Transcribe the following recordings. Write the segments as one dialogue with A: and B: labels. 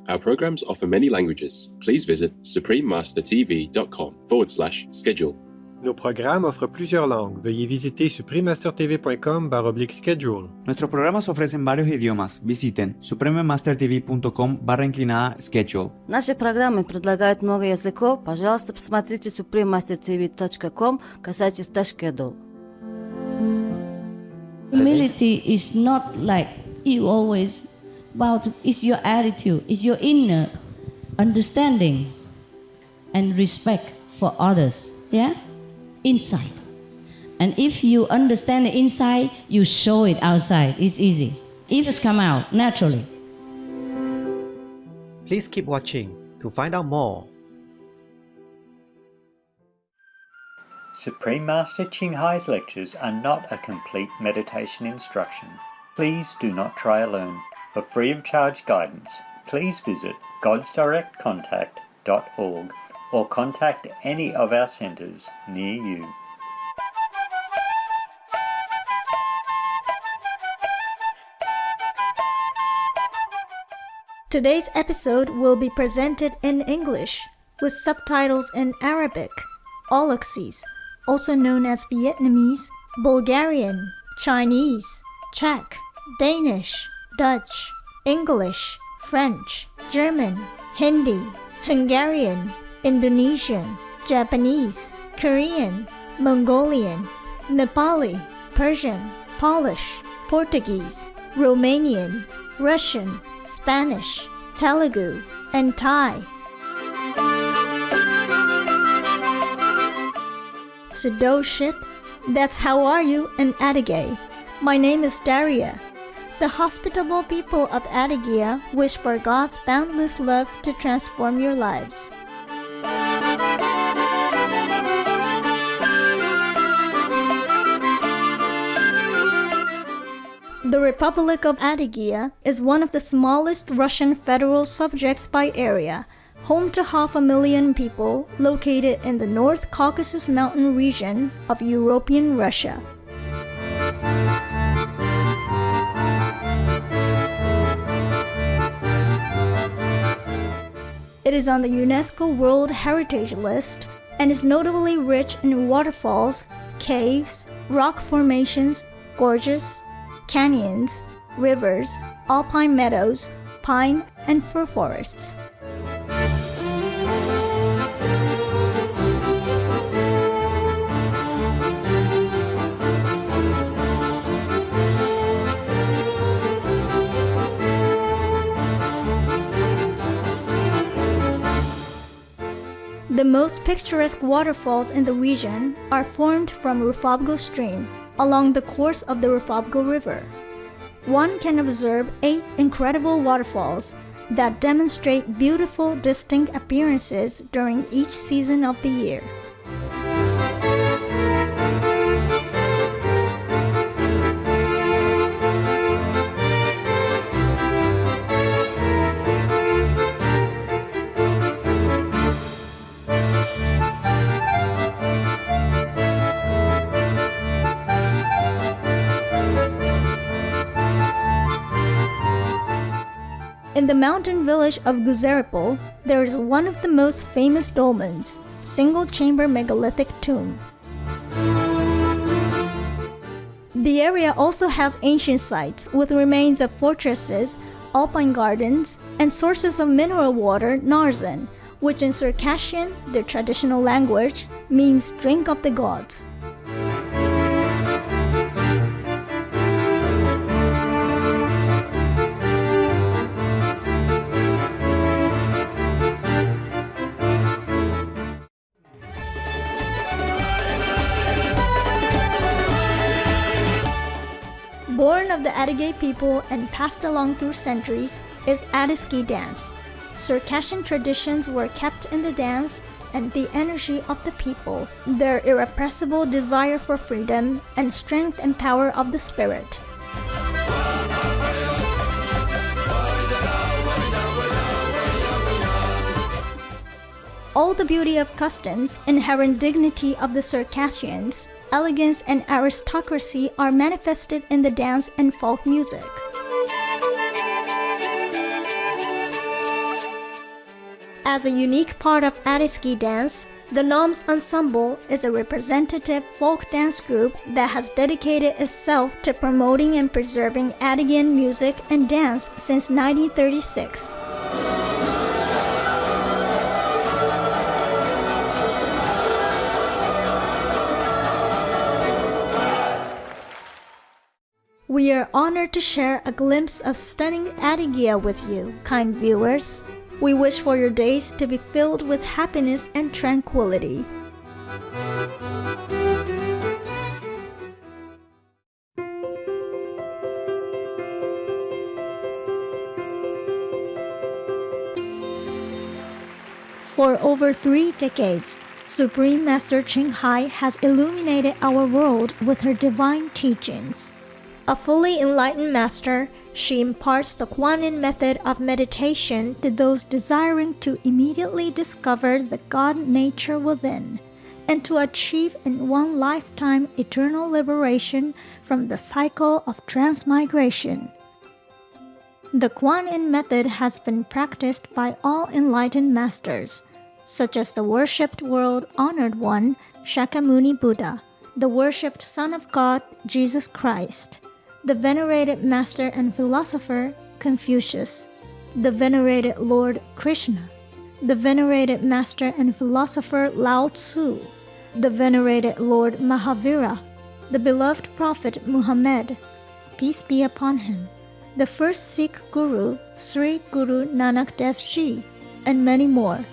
A: Our programs offer many languages. Please visit suprememastertv.com/schedule.
B: Nos programas offrent plusieurs langues. Veuillez visiter suprememastertv.com/schedule.
C: Nuestros programas ofrecen varios idiomas. Visiten suprememastertv.com/schedule.
D: Наши программы предлагают много языков. Пожалуйста, посмотрите suprememastertv.com/schedule.
E: Humility is not like you always about, it's your attitude, it's your inner understanding and respect for others, yeah? Inside. And if you understand the inside, you show it outside. It's easy. It just come out naturally.
F: Please keep watching to find out more.
G: Supreme Master Ching Hai's lectures are not a complete meditation instruction. Please do not try alone. For free of charge guidance, please visit godsdirectcontact.org or contact any of our centres near you.
H: Today's episode will be presented in English with subtitles in Arabic, Aulacese, also known as Vietnamese, Bulgarian, Chinese, Czech, Danish, Dutch, English, French, German, Hindi, Hungarian, Indonesian, Japanese, Korean, Mongolian, Nepali, Persian, Polish, Portuguese, Romanian, Russian, Spanish, Telugu, and Thai. Sudoshit, that's how are you in Adyghe. My name is Daria. The hospitable people of Adyghe wish for God's boundless love to transform your lives. The Republic of Adyghe is one of the smallest Russian federal subjects by area, home to 500,000 people, located in the North Caucasus Mountain region of European Russia. It is on the UNESCO World Heritage List and is notably rich in waterfalls, caves, rock formations, gorges, canyons, rivers, alpine meadows, pine and fir forests. The most picturesque waterfalls in the region are formed from Rufabgo stream along the course of the Rufabgo River. One can observe 8 incredible waterfalls that demonstrate beautiful, distinct appearances during each season of the year. In the mountain village of Guzeripol, there is one of the most famous dolmens, single-chamber megalithic tomb. The area also has ancient sites with remains of fortresses, alpine gardens, and sources of mineral water, Narzen, which in Circassian, their traditional language, means drink of the gods. Born of the Adyghe people and passed along through centuries is Adiski dance. Circassian traditions were kept in the dance and the energy of the people, their irrepressible desire for freedom and strength and power of the spirit. All the beauty of customs, inherent dignity of the Circassians, elegance and aristocracy are manifested in the dance and folk music. As a unique part of Adiski dance, the Noms Ensemble is a representative folk dance group that has dedicated itself to promoting and preserving Adigan music and dance since 1936. We are honored to share a glimpse of stunning Adigia with you, kind viewers. We wish for your days to be filled with happiness and tranquility. For over 3 decades, Supreme Master Ching Hai has illuminated our world with her divine teachings. A fully enlightened master, she imparts the Kuan Yin method of meditation to those desiring to immediately discover the God nature within, and to achieve in one lifetime eternal liberation from the cycle of transmigration. The Kuan Yin method has been practiced by all enlightened masters, such as the worshipped world honored one, Shakyamuni Buddha, the worshipped Son of God, Jesus Christ, the venerated master and philosopher, Confucius, the venerated Lord Krishna, the venerated master and philosopher Lao Tzu, the venerated Lord Mahavira, the beloved prophet Muhammad, peace be upon him, the first Sikh Guru, Sri Guru Nanak Dev Ji, and many more.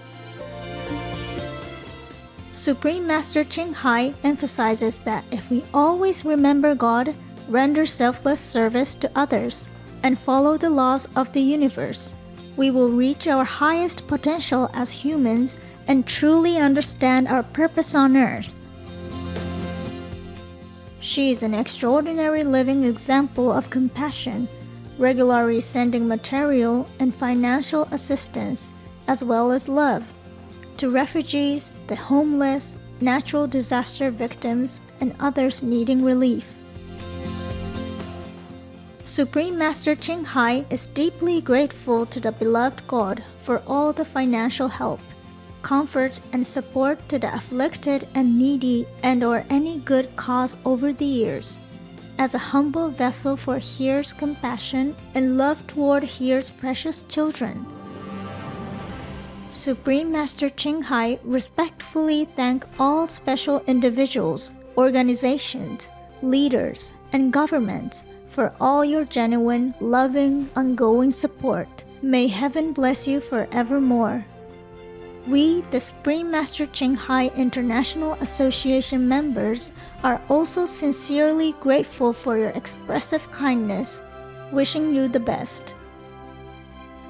H: Supreme Master Ching Hai emphasizes that if we always remember God, render selfless service to others, and follow the laws of the universe, we will reach our highest potential as humans and truly understand our purpose on earth. She is an extraordinary living example of compassion, regularly sending material and financial assistance, as well as love, to refugees, the homeless, natural disaster victims, and others needing relief. Supreme Master Ching Hai is deeply grateful to the beloved God for all the financial help, comfort, and support to the afflicted and needy and/or any good cause over the years. As a humble vessel for Here's compassion and love toward Here's precious children, Supreme Master Ching Hai respectfully thank all special individuals, organizations, leaders, and governments for all your genuine, loving, ongoing support. May heaven bless you forevermore. We, the Supreme Master Ching Hai International Association members, are also sincerely grateful for your expressive kindness, wishing you the best.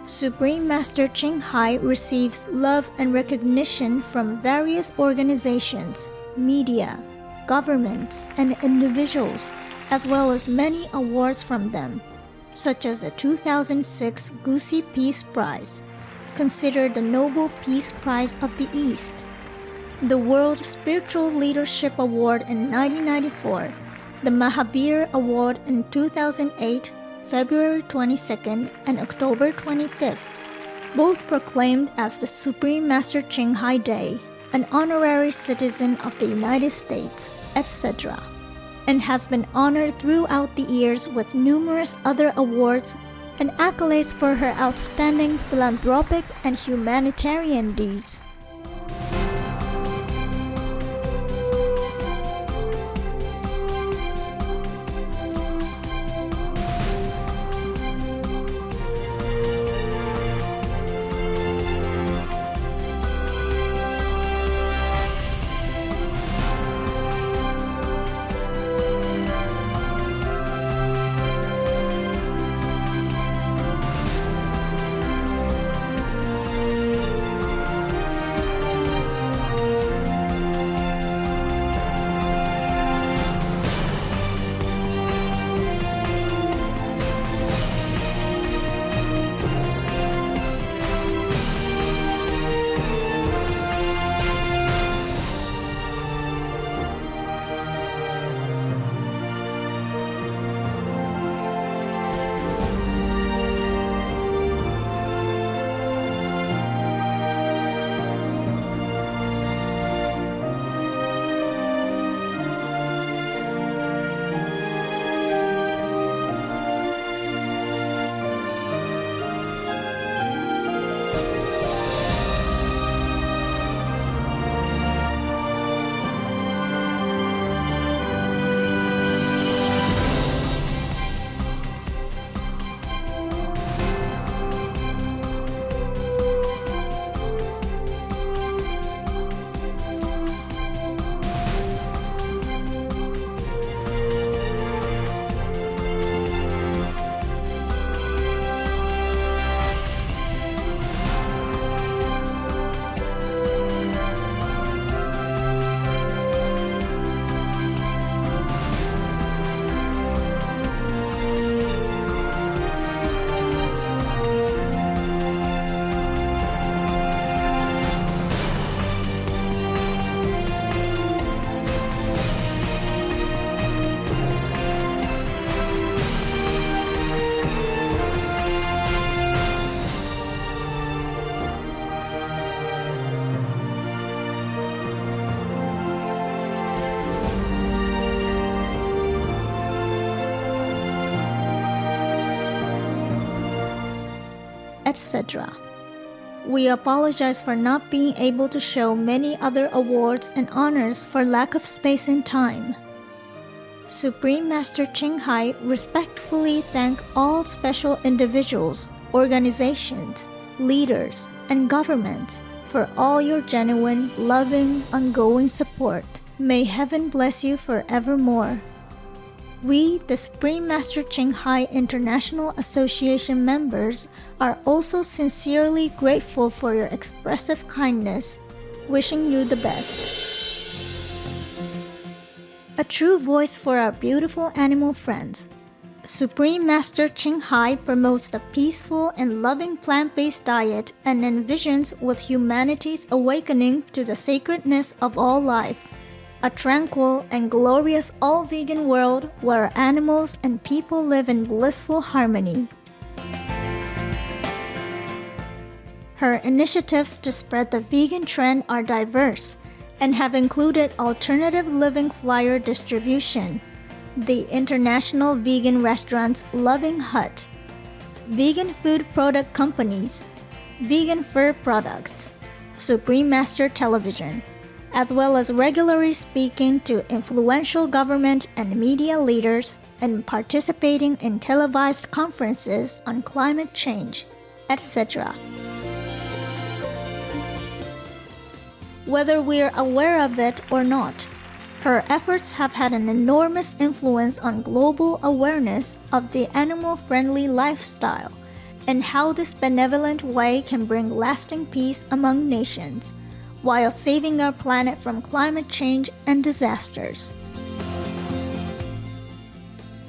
H: Supreme Master Ching Hai receives love and recognition from various organizations, media, governments, and individuals, as well as many awards from them, such as the 2006 Gusi Peace Prize, considered the Nobel Peace Prize of the East, the World Spiritual Leadership Award in 1994, the Mahavir Award in 2008, February 22nd and October 25th, both proclaimed as the Supreme Master Ching Hai Day, an honorary citizen of the United States, etc., and has been honored throughout the years with numerous other awards and accolades for her outstanding philanthropic and humanitarian deeds. etc. We apologize for not being able to show many other awards and honors for lack of space and time. Supreme Master Ching Hai respectfully thank all special individuals, organizations, leaders, and governments for all your genuine, loving, ongoing support. May heaven bless you forevermore. We, the Supreme Master Ching Hai International Association members, are also sincerely grateful for your expressive kindness, wishing you the best. A true voice for our beautiful animal friends. Supreme Master Ching Hai promotes the peaceful and loving plant-based diet and envisions with humanity's awakening to the sacredness of all life. A tranquil and glorious all-vegan world where animals and people live in blissful harmony. Her initiatives to spread the vegan trend are diverse and have included alternative living flyer distribution, the International Vegan Restaurants Loving Hut, vegan food product companies, vegan fur products, Supreme Master Television, as well as regularly speaking to influential government and media leaders and participating in televised conferences on climate change, etc. Whether we're aware of it or not, her efforts have had an enormous influence on global awareness of the animal-friendly lifestyle and how this benevolent way can bring lasting peace among nations, while saving our planet from climate change and disasters.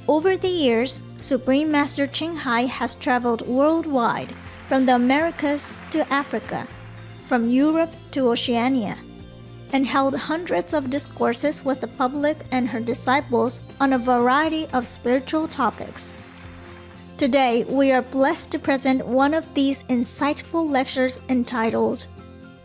H: Over the years, Supreme Master Ching Hai has traveled worldwide, from the Americas to Africa, from Europe to Oceania, and held hundreds of discourses with the public and her disciples on a variety of spiritual topics. Today, we are blessed to present one of these insightful lectures entitled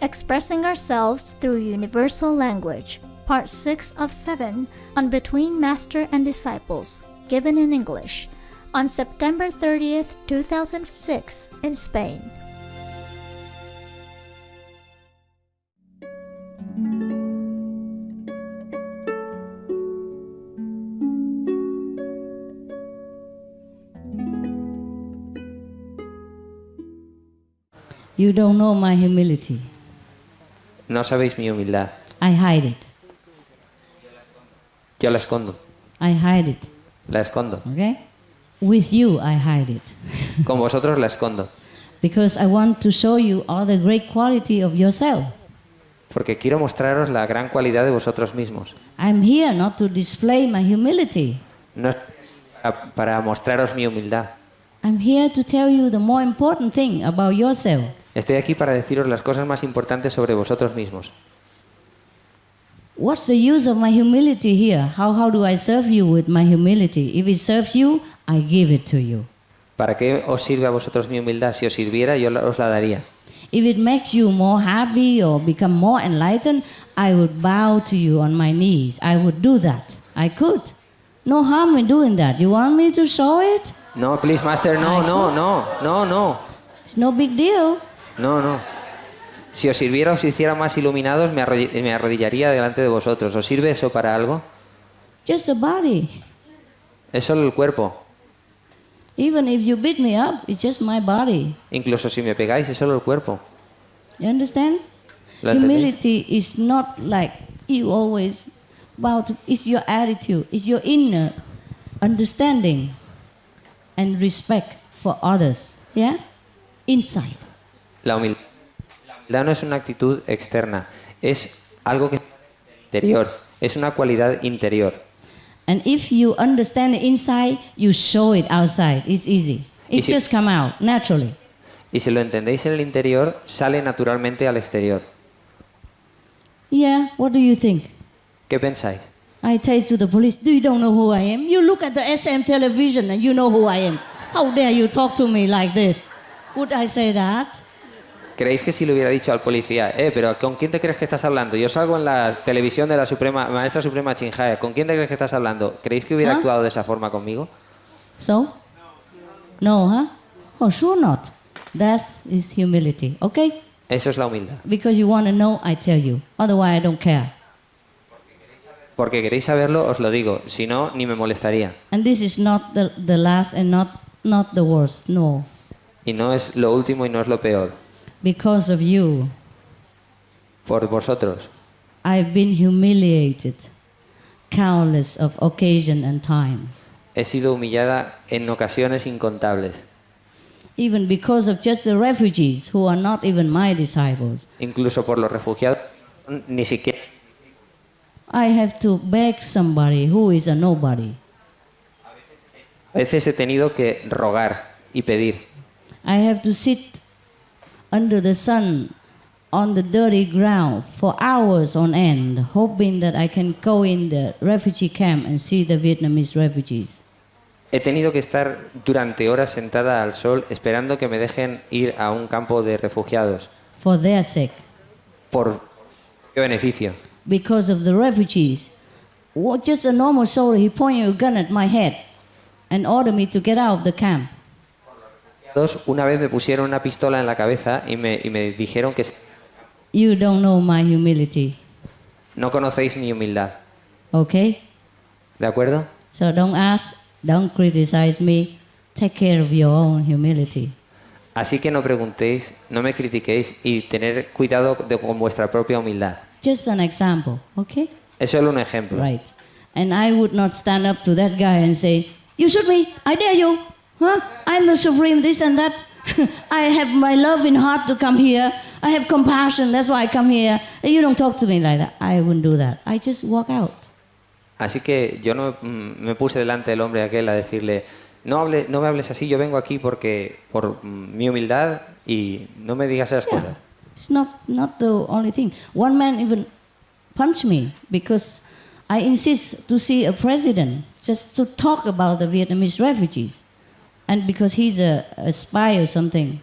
H: Expressing Ourselves Through Universal Language, Part 6 of 7 on Between Master and Disciples, given in English, on September 30th, 2006 in Spain.
E: You don't know my humility.
F: No sabéis mi humildad.
E: I hide it.
F: Yo la escondo.
E: I hide it.
F: La escondo.
E: Okay? With you, I hide it.
F: Con vosotros la escondo.
E: Because I want to show you all the great quality of yourself.
F: Porque quiero mostraros la gran cualidad de vosotros mismos.
E: I'm here not to display my humility.
F: No es para mostraros mi humildad.
E: I'm here to tell you the more important thing about yourself.
F: Estoy aquí para deciros las cosas más importantes sobre vosotros mismos.
E: What's the use of my humility here? How do I serve you with my humility? If it serves you, I give it to you.
F: ¿Para qué os sirve a vosotros mi humildad? Si os sirviera, yo os la daría.
E: If it makes you more happy or become more enlightened, I would bow to you on my knees. I would do that. I could. No harm in doing that. You want me to show it?
F: No, please, master, no.
E: It's no big deal.
F: No. Si os sirviera, os hiciera más iluminados, me arrodillaría delante de vosotros. ¿Os sirve eso para algo?
E: Just a body.
F: Es solo el cuerpo.
E: Even if you beat me up, it's just my body.
F: Incluso si me pegáis, es solo el cuerpo.
E: You understand?
F: ¿Lo entendéis?
E: Humility is not like you always about. It's your attitude. It's your inner understanding and respect for others. Yeah? Inside.
F: La humildad no es una actitud externa, es algo que es interior, es una cualidad interior.
E: And if you understand it inside, you show it outside. It's easy. It
F: si-
E: just come out naturally.
F: Y si lo entendéis en el interior, sale naturalmente al exterior.
E: Yeah, what do you think?
F: ¿Qué pensáis?
E: I tell to the police, you don't know who I am? You look at the SM television and you know who I am. How dare you talk to me like this? Would I say that?
F: ¿Creéis que si le hubiera dicho al policía, pero ¿con quién te crees que estás hablando? Yo salgo en la televisión de la Maestra Suprema Ching Hai, ¿con quién te crees que estás hablando? ¿Creéis que hubiera actuado de esa forma conmigo?
E: So? No, huh? Oh, sure not. That is humility, okay?
F: Eso es la humildad.
E: Because you want to know, I tell you. Otherwise, I don't care.
F: Porque queréis saberlo, os lo digo. Si no, ni me molestaría.
E: And this is not the last and not the worst, no.
F: Y no es lo último y no es lo peor.
E: Because of you,
F: Por vosotros.
E: I've been humiliated countless of occasion and times.
F: He sido humillada en ocasiones incontables.
E: Even because of just the refugees who are not even my disciples.
F: Incluso por los refugiados, ni siquiera.
E: I have to beg somebody who is a nobody.
F: A veces he tenido que rogar y pedir.
E: I have to sit under the sun on the dirty ground for hours on end, hoping that I can go in the refugee camp and see the Vietnamese refugees.
F: He tenido que estar durante horas sentada al sol esperando que me dejen ir a un campo de refugiados.
E: For their sake.
F: ¿Por qué beneficio?
E: Because of the refugees. What, just a normal soldier, he pointed a gun at my head and ordered me to get out of the camp.
F: Una vez me pusieron una pistola en la cabeza y me dijeron que
E: You don't know my humility,
F: no conocéis mi humildad.
E: okay?
F: ¿De acuerdo?
E: So don't ask, don't criticize me. Take care of your own humility.
F: Así que no preguntéis, no me critiquéis y tener cuidado con vuestra propia humildad.
E: Just an example, okay?
F: Es solo un ejemplo.
E: Right. And I would not stand up to that guy and say, you shoot me, I dare you. Huh? I'm the supreme, this and that. I have my love in heart to come here. I have compassion, that's why I come here. You don't talk to me like that. I wouldn't do that. I just walk out.
F: Así que yo no me puse delante del hombre aquel a decirle, no me hables así, yo vengo aquí por mi humildad y no me digas esas
E: Yeah.
F: cosas.
E: It's not the only thing. One man even punched me because I insist to see a president just to talk about the Vietnamese refugees. And because he's a spy or something,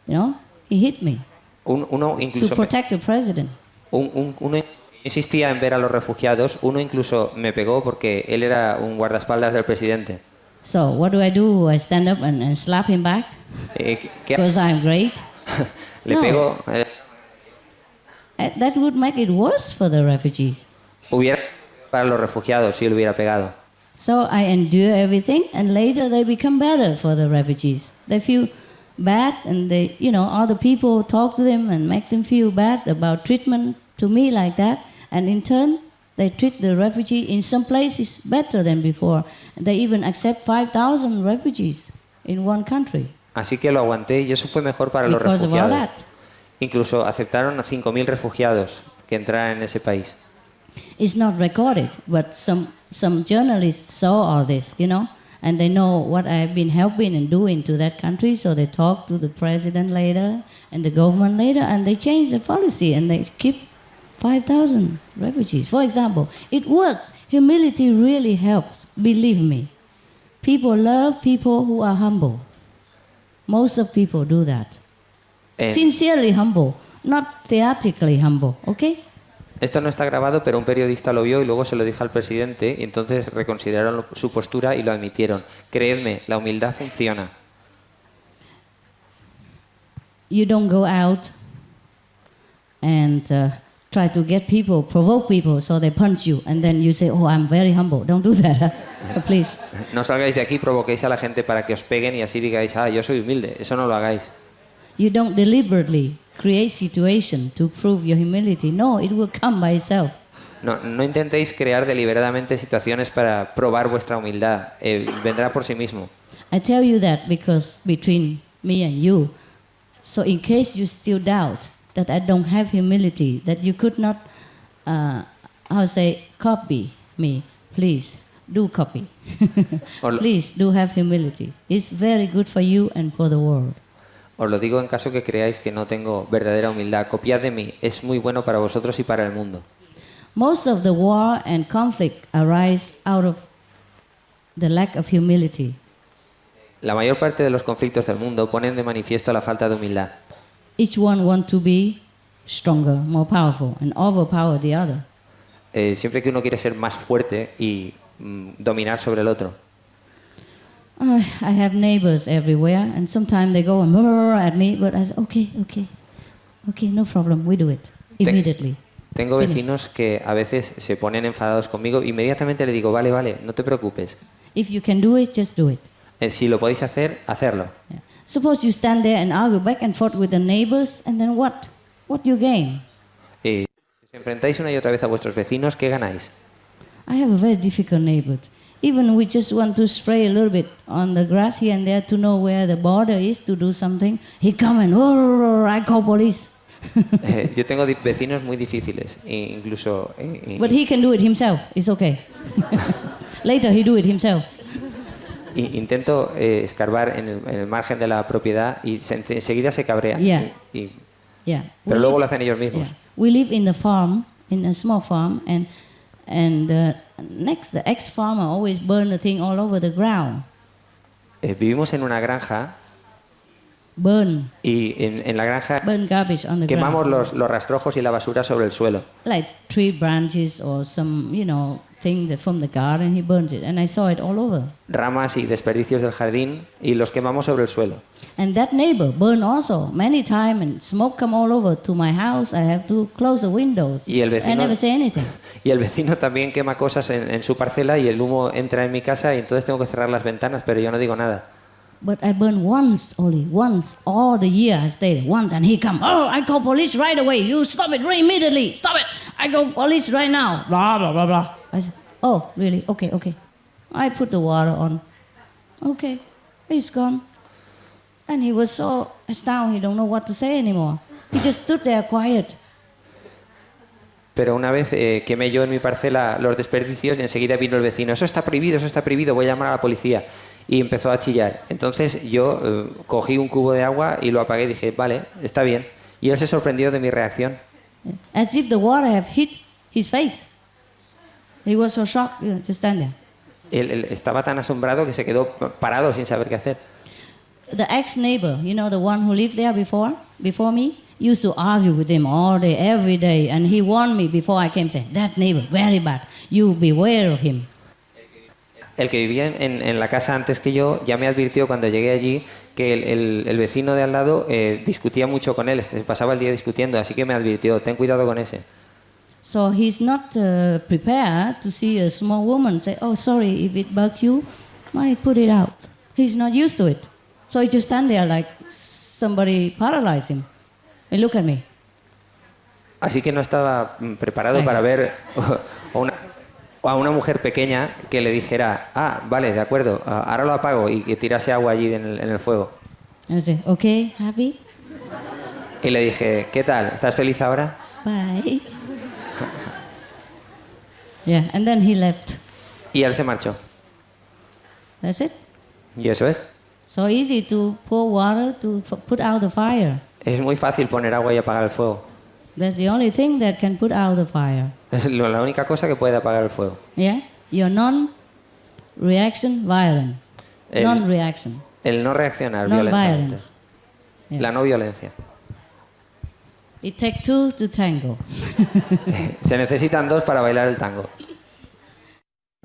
E: you know, he hit me
F: Uno
E: to
F: incluso
E: protect the president.
F: uno insistía en ver a los refugiados, uno incluso me pegó porque él era un guardaespaldas del presidente.
E: So what do? I stand up and slap him back
F: ¿Qué
E: because I'm great?
F: le
E: No.
F: pego?
E: That would make it worse for the refugees.
F: Hubiera para los refugiados si él hubiera pegado.
E: So I endure everything, and later they become better for the refugees. They feel bad, and they, other people talk to them and make them feel bad about treatment to me like that. And in turn, they treat the refugee in some places better than before. They even accept 5,000 refugees in one country.
F: Así que lo aguanté y eso fue mejor para los
E: Because of all
F: refugiados.
E: that.
F: Incluso aceptaron a 5.000 refugiados que entraran en ese país.
E: It's not recorded, but some journalists saw all this, and they know what I've been helping and doing to that country, so they talk to the president later and the government later, and they change the policy and they keep 5,000 refugees. For example, it works. Humility really helps, believe me. People love people who are humble. Most of people do that. Sincerely humble, not theatrically humble, okay?
F: Esto no está grabado, pero un periodista lo vio y luego se lo dijo al presidente y entonces reconsideraron su postura y lo admitieron. Creedme, la humildad funciona.
E: You don't go out and try to get people, provoke people so they punch you, and then you say, oh, I'm very humble. Don't do that, please.
F: No salgáis de aquí y provoquéis a la gente para que os peguen y así digáis, yo soy humilde. Eso no lo hagáis.
E: You don't deliberately create situation to prove your humility. No, it will come by itself.
F: No intentéis crear deliberadamente situaciones para probar vuestra humildad. Vendrá por sí mismo.
E: I tell you that because between me and you, so in case you still doubt that I don't have humility, that you could not, copy me, please do copy. Please do have humility. It's very good for you and for the world.
F: Os lo digo en caso que creáis que no tengo verdadera humildad. Copiad de mí. Es muy bueno para vosotros y para el mundo.
E: Most of the war and conflict arise out of the lack of humility.
F: La mayor parte de los conflictos del mundo ponen de manifiesto la falta de humildad.
E: Each one wants to be stronger, more powerful, and overpower the other.
F: Siempre que uno quiere ser más fuerte y dominar sobre el otro.
E: I have neighbors everywhere, and sometimes they go and at me, but I say, okay, no problem, we do it immediately.
F: Tengo
E: Finish.
F: vecinos que a veces se ponen enfadados conmigo. Inmediatamente le digo, vale, no te preocupes.
E: If you can do it, just do it.
F: Si lo podéis hacer, hacerlo.
E: Yeah. Suppose you stand there and argue back and forth with the neighbors, and then what? What you gain?
F: Y si os enfrentáis una y otra vez a vuestros vecinos, ¿qué ganáis?
E: I have a very difficult neighbor. Even we just want to spray a little bit on the grass here and there to know where the border is to do something. He come and, I call police.
F: Yo tengo vecinos muy difíciles, incluso...
E: But he can do it himself, it's okay. Later he do it himself.
F: Intento escarbar en el margen de la propiedad y enseguida se cabrea.
E: Yeah. Yeah.
F: Pero luego lo hacen ellos mismos.
E: Yeah. We live in the farm, in a small farm, and the ex-farmer always burn the thing all over the ground.
F: Vivimos en una granja
E: Burn.
F: y en la granja
E: Burn garbage on the
F: quemamos
E: ground.
F: los rastrojos y la basura sobre el suelo.
E: Like tree branches or some, thing that from the garden, he burns it. And I saw it all over.
F: Ramas y desperdicios del jardín y los quemamos sobre el suelo.
E: And that neighbor burned also many times, and smoke come all over to my house. I have to close the windows.
F: Y el vecino,
E: I never say anything.
F: Y el vecino también quema cosas en su parcela y el humo entra en mi casa y entonces tengo que cerrar las ventanas, pero yo no digo nada.
E: But I burned once, all the year I stayed once, and he come, I call police right away. You stop it immediately. Stop it. I call police right now. Blah, blah, blah, blah. I said, oh, really? Okay. I put the water on. Okay, he's gone. And he was so astounded, he don't know what to say anymore. He just stood there quiet.
F: Pero una vez quemé yo en mi parcela los desperdicios y enseguida vino el vecino. Eso está prohibido, voy a llamar a la policía. Y empezó a chillar. Entonces yo cogí un cubo de agua y lo apagué y dije, vale, está bien. Y él se sorprendió de mi reacción.
E: As if the water had hit his face. He was so shocked, to stand there.
F: Él estaba tan asombrado que se quedó parado sin saber qué hacer.
E: The ex-neighbor, the one who lived there before me, used to argue with him all day, every day. And he warned me before I came, saying, that neighbor, very bad. You beware of him.
F: El que vivía en la casa antes que yo ya me advirtió cuando llegué allí que el vecino de al lado discutía mucho con él, pasaba el día discutiendo, así que me advirtió, ten cuidado con ese.
E: So he's not prepared to see a small woman say, oh, sorry, if it bugged you, I put it out. He's not used to it. So he just stand there like somebody paralyzed him. And look at me.
F: Así que no estaba preparado para ver a una mujer pequeña que le dijera, vale, de acuerdo, ahora lo apago y que tirase agua allí en el fuego.
E: And I said, okay, happy?
F: Y le dije, ¿qué tal? ¿Estás feliz ahora?
E: Bye. Yeah, and then he left.
F: Y él se marchó.
E: That's it.
F: Y eso es.
E: So easy to pour water to put out the fire.
F: Es muy fácil poner agua y apagar el fuego.
E: That's the only thing that can put out the fire.
F: Es la única cosa que puede apagar el fuego.
E: Yeah? Your non-reaction violent. Non-reaction.
F: El no reaccionar
E: Non-violence.
F: violentamente.
E: Yeah.
F: La no violencia.
E: It takes two to tango.
F: Se necesitan dos para bailar el tango.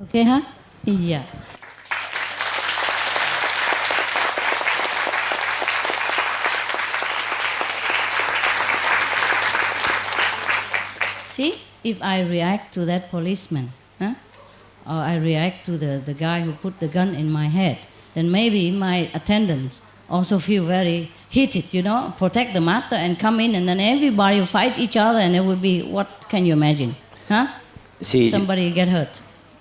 E: Okay, huh? Yeah. See, if I react to that policeman, or I react to the guy who put the gun in my head, then maybe my attendants also feel very heated, protect the master and come in, and then everybody will fight each other, and it will be, what can you imagine? Huh?
F: Sí.
E: Somebody get hurt.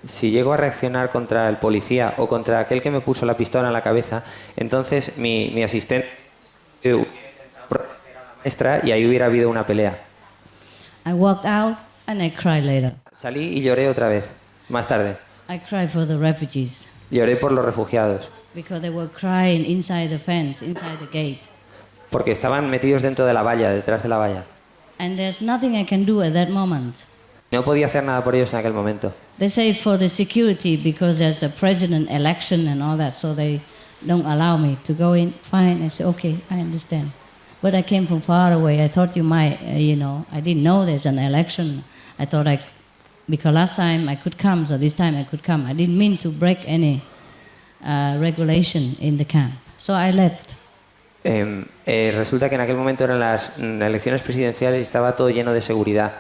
F: Si llego a reaccionar contra el policía o contra aquel que me puso la pistola en la cabeza, entonces mi asistente hubiera intentado proteger a la maestra y ahí hubiera habido una pelea.
E: I walked out and I cried later.
F: Salí y lloré otra vez, más tarde.
E: I cried for the refugees
F: Lloré por los refugiados,
E: because they were crying inside the fence, inside the gate.
F: porque estaban metidos dentro de la valla, detrás de la valla.
E: And there's nothing I can do at that moment.
F: No podía hacer nada por ellos en aquel momento.
E: They say for the security because there's a president election and all that, so they don't allow me to go in. Fine, I say, okay, I understand. But I came from far away. I thought you might, I didn't know there's an election. I thought because last time I could come, so this time I could come. I didn't mean to break any regulation in the camp. So I left.
F: Resulta que en aquel momento eran las elecciones presidenciales y estaba todo lleno de seguridad.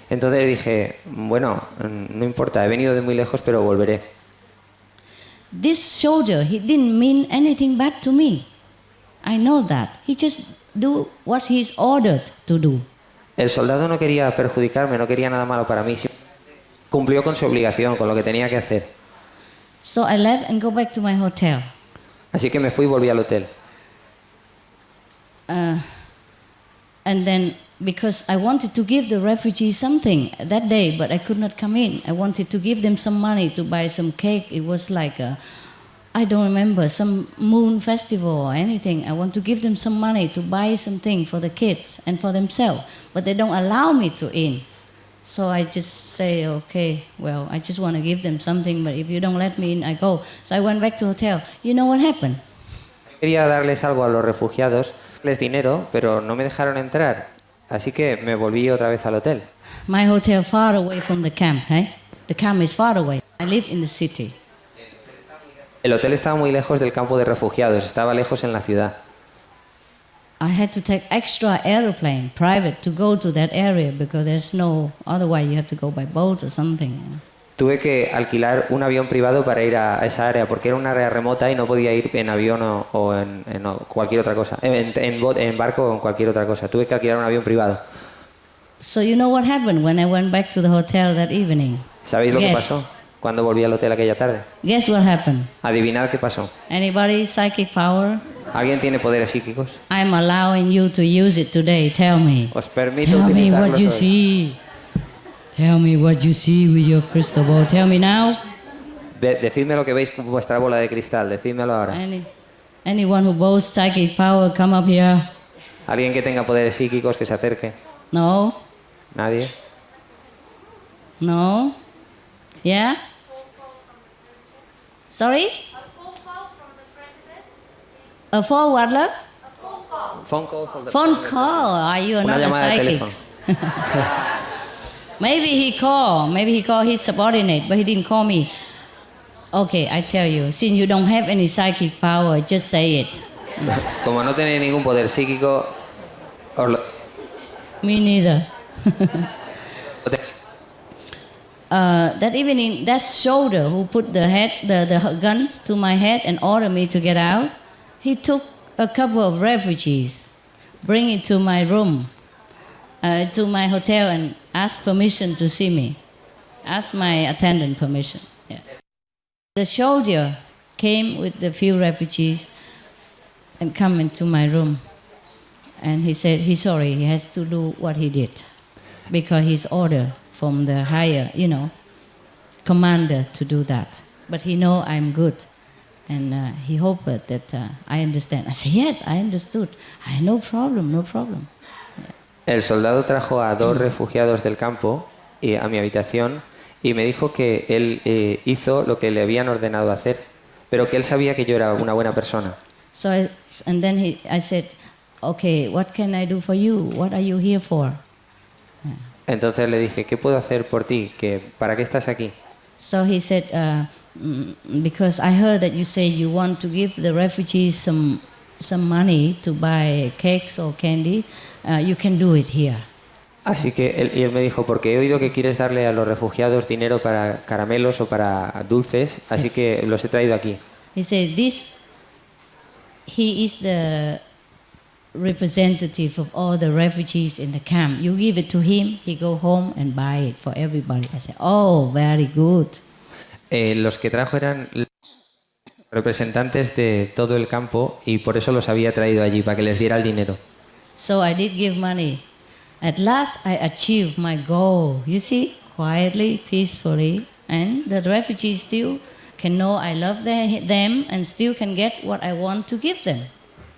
F: Entonces dije, bueno, no importa, he venido de muy lejos, pero volveré.
E: This soldier, he didn't mean anything bad to me. I know that. He just do what he's ordered to do.
F: El soldado no quería perjudicarme, no quería nada malo para mí. Cumplió con su obligación, con lo que tenía que hacer.
E: So I left and go back to my hotel.
F: Así que me fui y volví al hotel.
E: And then, because I wanted to give the refugees something that day, but I could not come in. I wanted to give them some money to buy some cake. It was like I don't remember, some moon festival or anything. I want to give them some money to buy something for the kids and for themselves, but they don't allow me to in. So I just say, okay, well, I just want to give them something, but if you don't let me in, I go. So I went back to hotel. You know what happened?
F: Quería darles algo a los refugiados, darles dinero, pero no me dejaron entrar. Así que me volví otra vez al hotel.
E: My hotel far away from the camp, eh? The camp is far away. I live in the city.
F: El hotel estaba muy lejos del campo de refugiados, estaba lejos en la ciudad.
E: I had to take extra aeroplane, private, to go to that area because there's no, otherwise you have to go by boat or something.
F: Tuve que alquilar un avión privado para ir a esa área, porque era una área remota y no podía ir en avión o en cualquier otra cosa, en barco o en cualquier otra cosa. Tuve que alquilar un avión privado.
E: So you know what happened when I went back to the hotel that evening?
F: ¿Sabéis lo que
E: Guess.
F: pasó cuando volví al hotel aquella tarde?
E: Guess what happened?
F: Adivinad qué pasó.
E: Anybody psychic power?
F: ¿Alguien tiene poderes psíquicos?
E: I'm allowing you to use it today. Tell me.
F: Os permito
E: Tell me what you
F: utilizarlos hoy.
E: see. Tell me what you see with your crystal ball. Tell me now.
F: Decidme lo que veis con vuestra bola de cristal, decídmelo ahora.
E: Anyone who boasts psychic power, come up here.
F: ¿Alguien que tenga poderes psíquicos que se acerque?
E: No?
F: ¿Nadie?
E: No? Yeah? Sorry? A phone what, love?
F: Phone call. from the-
E: Phone call. Are you
F: Una
E: not a
F: llamada de
E: psychic?
F: teléfono.
E: Maybe he called his subordinate, but he didn't call me. Okay, I tell you, since you don't have any psychic power, just say it.
F: Como no tenéis ningún poder psíquico, os lo...
E: Me neither. That evening, that soldier who put the gun to my head and ordered me to get out, he took a couple of refugees, bring it to my room, to my hotel, and asked permission to see me. Asked my attendant permission. Yeah. The soldier came with the few refugees and come into my room. And he said he's sorry, he has to do what he did because he's ordered from the higher, commander to do that. But he know I'm good, and he hoped that I understand. I said, yes, I understood. No problem.
F: El soldado trajo a dos refugiados del campo a mi habitación y me dijo que él hizo lo que le habían ordenado hacer, pero que él sabía que yo era una buena persona.
E: So I said, okay, what can I do for you? What are you here for?
F: Entonces le dije, ¿qué puedo hacer por ti? ¿Para qué estás aquí?
E: So he said, because I heard that you say you want to give the refugees some money to buy cakes or candy, you can do it here.
F: Así que él me dijo, porque he oído que quieres darle a los refugiados dinero para caramelos o para dulces, así que los he traído aquí.
E: He said, he is the representative of all the refugees in the camp. You give it to him, he go home and buy it for everybody. I said, oh, very good.
F: Los que trajo eran representantes de todo el campo y por eso los había traído allí, para que les diera el dinero.
E: So I did give money. At last I achieved my goal, you see, quietly, peacefully, and the refugees still can know I love them and still can get what I want to give them.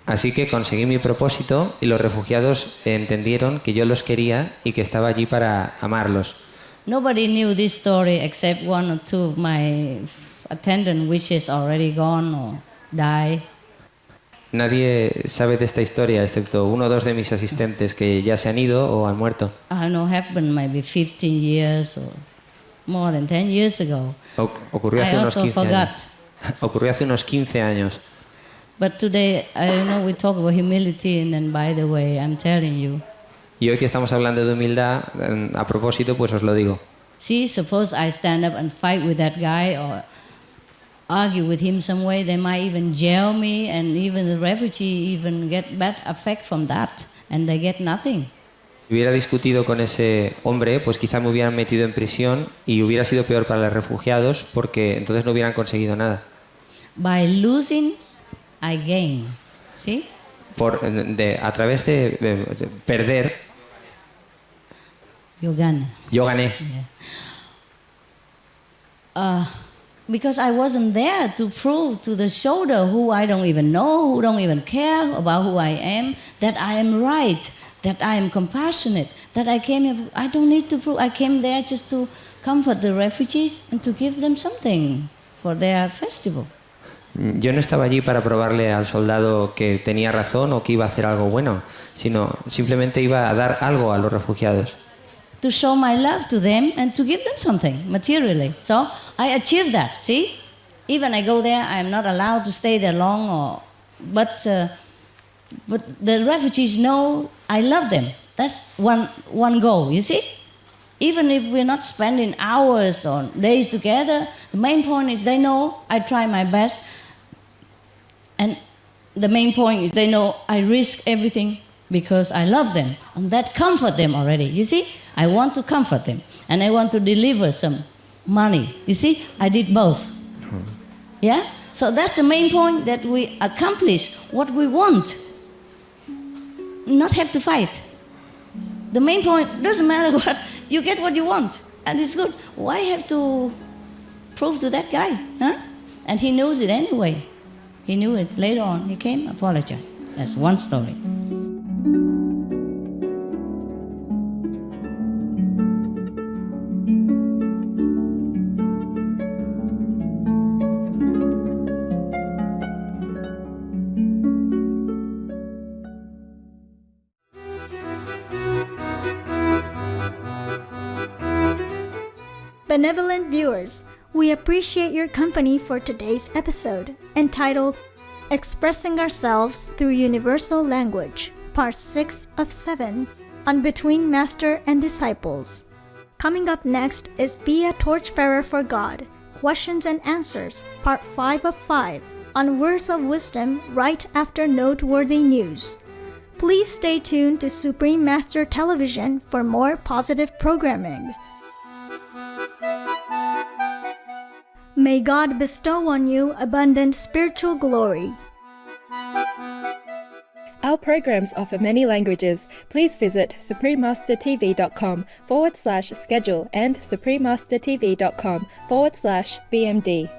F: Así que conseguí mi propósito y los refugiados entendieron que yo los quería y que estaba allí para amarlos.
E: Nobody knew this story except one or two of my attendant which is already gone or died.
F: Nadie sabe de esta historia excepto uno o dos de mis asistentes que ya se han ido o han muerto.
E: I don't know, happened maybe 15 years or more than 10 years ago.
F: Ocurrió hace
E: I
F: unos
E: also
F: 15
E: forgot.
F: años. Ocurrió hace unos 15 años.
E: But today, we talk about humility, and then by the way, I'm telling you.
F: Y hoy que estamos hablando de humildad, a propósito, pues os lo digo.
E: See, suppose I stand up and fight with that guy or argue with him some way, they might even jail me, and even the refugee even get bad effect from that, and they get nothing.
F: Si hubiera discutido con ese hombre, pues quizá me hubieran metido en prisión y hubiera sido peor para los refugiados porque entonces no hubieran conseguido nada.
E: By losing, I gain. See?
F: A través de perder,
E: You gain.
F: yo gané.
E: Yeah. Because I wasn't there to prove to the shoulder who I don't even know, who don't even care about who I am, that I am right, that I am compassionate, that I came here, I don't need to prove, I came there just to comfort the refugees and to give them something for their festival.
F: Yo no estaba allí para probarle al soldado que tenía razón o que iba a hacer algo bueno, sino simplemente iba a dar algo a los refugiados.
E: To show my love to them and to give them something materially. So I achieved that, see? Even I go there, I'm not allowed to stay there long, but the refugees know I love them. That's one goal, you see? Even if we're not spending hours or days together, the main point is they know I try my best. And the main point is they know I risk everything because I love them. And that comfort them already, you see? I want to comfort them. And I want to deliver some money. You see, I did both. Yeah? So that's the main point, that we accomplish what we want. Not have to fight. The main point, doesn't matter what, you get what you want. And it's good. Why have to prove to that guy? Huh? And he knows it anyway. He knew it. Later on, he came, apologized. That's one story.
H: Benevolent viewers, we appreciate your company for today's episode, entitled Expressing Ourselves Through Universal Language, Part 6 of 7, on Between Master and Disciples. Coming up next is Be a Torchbearer for God, Questions and Answers, Part 5 of 5, on Words of Wisdom right after Noteworthy News. Please stay tuned to Supreme Master Television for more positive programming. May God bestow on you abundant spiritual glory.
I: Our programs offer many languages. Please visit suprememastertv.com/schedule and suprememastertv.com/BMD.